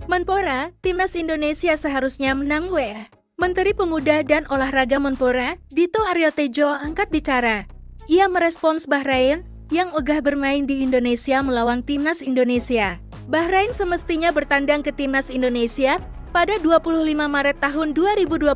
Menpora, Timnas Indonesia seharusnya menang WA. Menteri Pemuda dan Olahraga Menpora, Dito Aryo Tejo angkat bicara. Ia merespons Bahrain yang ogah bermain di Indonesia melawan Timnas Indonesia. Bahrain semestinya bertandang ke Timnas Indonesia pada 25 Maret tahun 2025.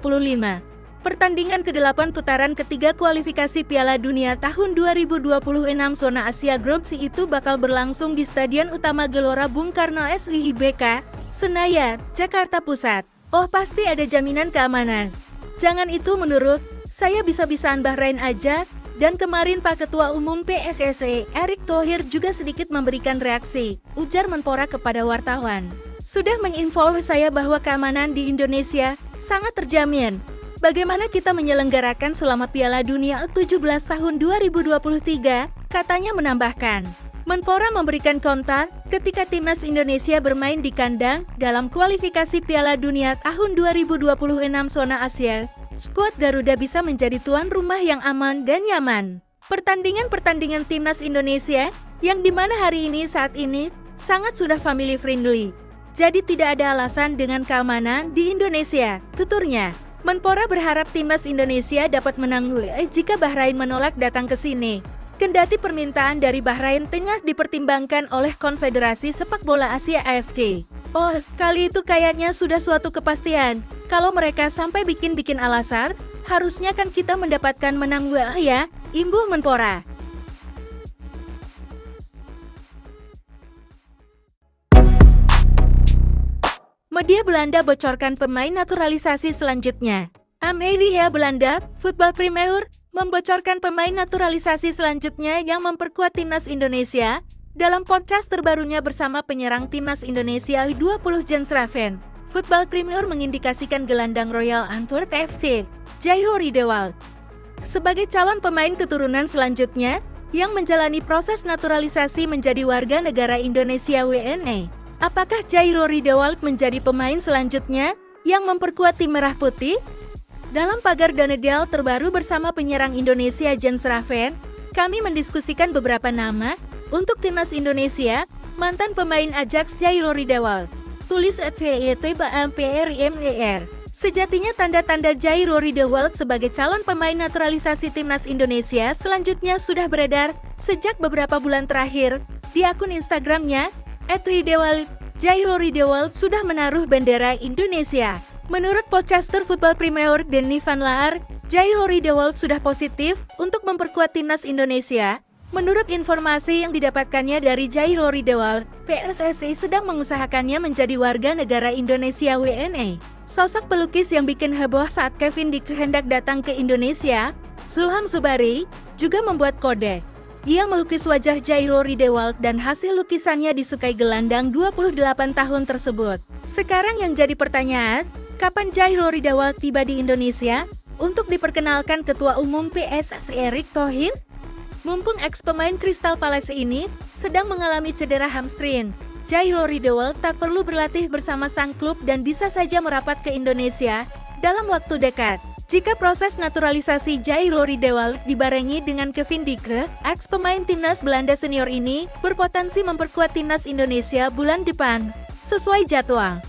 Pertandingan ke-8 putaran ketiga kualifikasi Piala Dunia tahun 2026 zona Asia Grup C itu bakal berlangsung di Stadion Utama Gelora Bung Karno SIIBK, Senayan, Jakarta Pusat. Oh, pasti ada jaminan keamanan. Jangan itu menurut saya bisa-bisaan Bahrain aja. Dan kemarin Pak Ketua Umum PSSI, Erick Thohir juga sedikit memberikan reaksi, ujar Menpora kepada wartawan. Sudah menginfo saya bahwa keamanan di Indonesia sangat terjamin. Bagaimana kita menyelenggarakan selama Piala Dunia 17 tahun 2023, katanya menambahkan. Menpora memberikan kontak ketika Timnas Indonesia bermain di kandang dalam kualifikasi Piala Dunia tahun 2026 zona Asia. Skuad Garuda bisa menjadi tuan rumah yang aman dan nyaman. Pertandingan Timnas Indonesia yang dimana hari ini saat ini sangat sudah family friendly. Jadi tidak ada alasan dengan keamanan di Indonesia, tuturnya. Menpora berharap Timnas Indonesia dapat menang jika Bahrain menolak datang ke sini. Kendati permintaan dari Bahrain tengah dipertimbangkan oleh Konfederasi Sepak Bola Asia AFC. Oh, kali itu kayaknya sudah suatu kepastian. Kalau mereka sampai bikin alasan, harusnya kan kita mendapatkan menang ya, imbuh Menpora. Media Belanda bocorkan pemain naturalisasi selanjutnya. Media Belanda, Voetbal Premier, membocorkan pemain naturalisasi selanjutnya yang memperkuat Timnas Indonesia dalam podcast terbarunya bersama penyerang Timnas Indonesia U20 Jens Raven. Voetbal Premier mengindikasikan gelandang Royal Antwerp FC, Jairo Riedewald, sebagai calon pemain keturunan selanjutnya yang menjalani proses naturalisasi menjadi warga negara Indonesia WNA. Apakah Jairo Riedewald menjadi pemain selanjutnya yang memperkuat tim Merah Putih? Dalam pagar Danedel terbaru bersama penyerang Indonesia Jens Raven, kami mendiskusikan beberapa nama untuk Timnas Indonesia, mantan pemain Ajax Jairo Riedewald. Tulis @VETBAMPRIMER. Sejatinya tanda-tanda Jairo Riedewald sebagai calon pemain naturalisasi Timnas Indonesia selanjutnya sudah beredar sejak beberapa bulan terakhir di akun Instagramnya @Riedewald. Jairo Riedewald sudah menaruh bendera Indonesia. Menurut podcaster Voetbal Premier Denny van Laar, Jairo Riedewald sudah positif untuk memperkuat Timnas Indonesia. Menurut informasi yang didapatkannya dari Jairo Riedewald, PSSI sedang mengusahakannya menjadi warga negara Indonesia WNA. Sosok pelukis yang bikin heboh saat Kevin Dix hendak datang ke Indonesia, Zulham Zubari, juga membuat kode. Ia melukis wajah Jairo Riedewald dan hasil lukisannya disukai gelandang 28 tahun tersebut. Sekarang yang jadi pertanyaan, kapan Jairo Riedewald tiba di Indonesia untuk diperkenalkan Ketua Umum PSSI Erick Thohir? Mumpung ex-pemain Crystal Palace ini sedang mengalami cedera hamstring, Jairo Riedewald tak perlu berlatih bersama sang klub dan bisa saja merapat ke Indonesia dalam waktu dekat. Jika proses naturalisasi Jairo Riedewald dibarengi dengan Kevin Dix, ex-pemain Timnas Belanda senior ini berpotensi memperkuat Timnas Indonesia bulan depan, sesuai jadwal.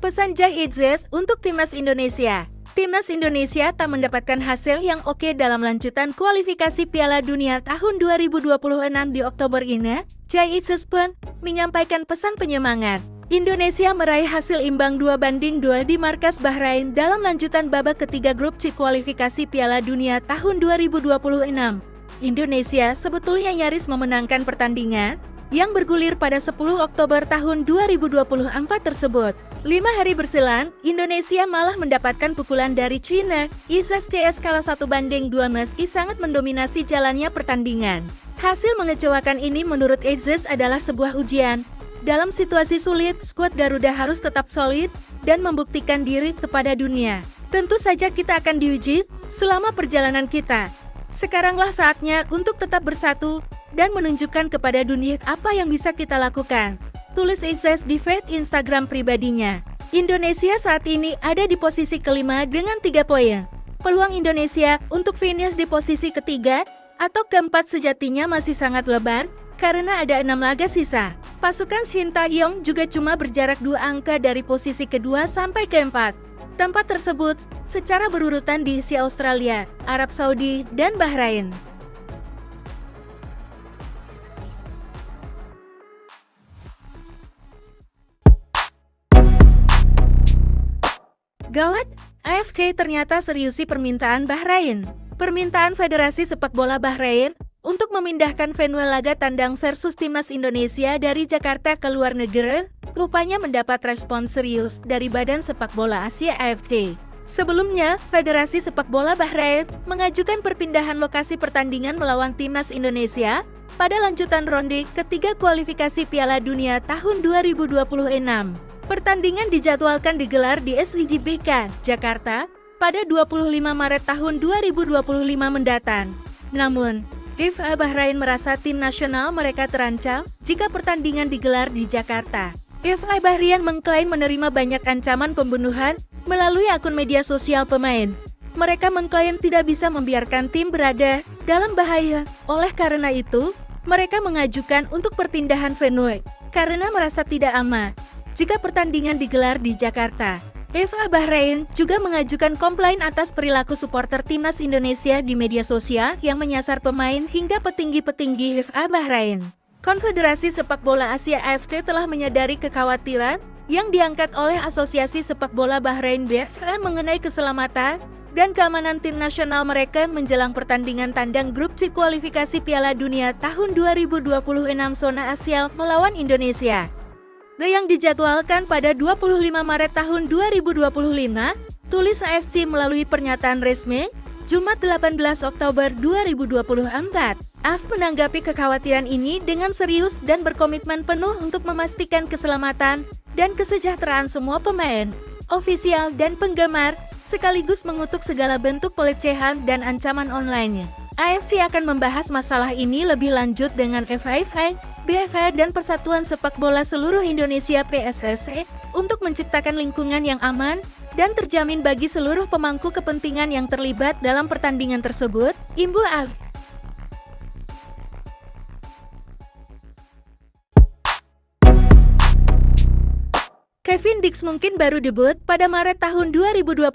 Pesan Jai Itzes untuk Timnas Indonesia. Timnas Indonesia tak mendapatkan hasil yang oke dalam lanjutan kualifikasi Piala Dunia tahun 2026 di Oktober ini. Jai Itzes pun menyampaikan pesan penyemangat. Indonesia meraih hasil imbang 2-2 di markas Bahrain dalam lanjutan babak ketiga grup C kualifikasi Piala Dunia tahun 2026. Indonesia sebetulnya nyaris memenangkan pertandingan yang bergulir pada 10 Oktober tahun 2024 tersebut. 5 hari berselang, Indonesia malah mendapatkan pukulan dari China. Itzes CS kalah 1-2 meski sangat mendominasi jalannya pertandingan. Hasil mengecewakan ini menurut Itzes adalah sebuah ujian. Dalam situasi sulit, skuad Garuda harus tetap solid dan membuktikan diri kepada dunia. Tentu saja kita akan diuji selama perjalanan kita. Sekaranglah saatnya untuk tetap bersatu dan menunjukkan kepada dunia apa yang bisa kita lakukan. Tulis Itzes di feed Instagram pribadinya. Indonesia saat ini ada di posisi kelima dengan 3 poin. peluang Indonesia untuk finish di posisi ketiga atau keempat sejatinya masih sangat lebar karena ada 6 laga sisa. Pasukan Shin Tae-yong juga cuma berjarak 2 angka dari posisi kedua sampai keempat. Tempat tersebut secara berurutan diisi Australia, Arab Saudi, dan Bahrain. Gawat, AFK ternyata seriusi permintaan Bahrain. Permintaan Federasi Sepak Bola Bahrain untuk memindahkan venue laga tandang versus timnas Indonesia dari Jakarta ke luar negeri, rupanya mendapat respons serius dari Badan Sepak Bola Asia AFC. Sebelumnya, Federasi Sepak Bola Bahrain mengajukan perpindahan lokasi pertandingan melawan timnas Indonesia pada lanjutan ronde ketiga kualifikasi Piala Dunia tahun 2026. Pertandingan dijadwalkan digelar di SIGBK, Jakarta, pada 25 Maret tahun 2025 mendatang. Namun, FA Bahrain merasa tim nasional mereka terancam jika pertandingan digelar di Jakarta. FA Bahrain mengklaim menerima banyak ancaman pembunuhan melalui akun media sosial pemain. Mereka mengklaim tidak bisa membiarkan tim berada dalam bahaya. Oleh karena itu, mereka mengajukan untuk perpindahan venue karena merasa tidak aman jika pertandingan digelar di Jakarta. FA Bahrain juga mengajukan komplain atas perilaku supporter timnas Indonesia di media sosial yang menyasar pemain hingga petinggi-petinggi FA Bahrain. Konfederasi Sepak Bola Asia AFC telah menyadari kekhawatiran yang diangkat oleh Asosiasi Sepak Bola Bahrain BFA mengenai keselamatan dan keamanan tim nasional mereka menjelang pertandingan tandang grup C kualifikasi Piala Dunia tahun 2026 zona Asia melawan Indonesia yang dijadwalkan pada 25 Maret tahun 2025, tulis AFC melalui pernyataan resmi, Jumat 18 Oktober 2024. AF menanggapi kekhawatiran ini dengan serius dan berkomitmen penuh untuk memastikan keselamatan dan kesejahteraan semua pemain, ofisial dan penggemar, sekaligus mengutuk segala bentuk pelecehan dan ancaman online-nya. AFC akan membahas masalah ini lebih lanjut dengan FIFA, BFA dan Persatuan Sepak Bola Seluruh Indonesia PSSI untuk menciptakan lingkungan yang aman dan terjamin bagi seluruh pemangku kepentingan yang terlibat dalam pertandingan tersebut, imbu AF. Kevin Dix mungkin baru debut pada Maret tahun 2025.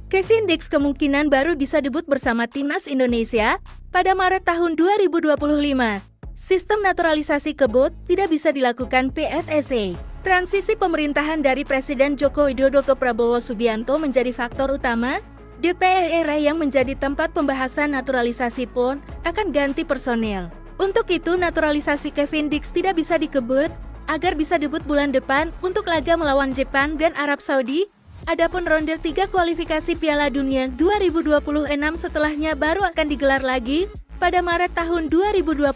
Kevin Dix kemungkinan baru bisa debut bersama timnas Indonesia pada Maret tahun 2025. Sistem naturalisasi kebut tidak bisa dilakukan PSSI. Transisi pemerintahan dari Presiden Joko Widodo ke Prabowo Subianto menjadi faktor utama. DPR yang menjadi tempat pembahasan naturalisasi pun akan ganti personel. Untuk itu, naturalisasi Kevin Dix tidak bisa dikebut agar bisa debut bulan depan untuk laga melawan Jepang dan Arab Saudi. Adapun ronde 3 kualifikasi Piala Dunia 2026 setelahnya baru akan digelar lagi pada Maret tahun 2025.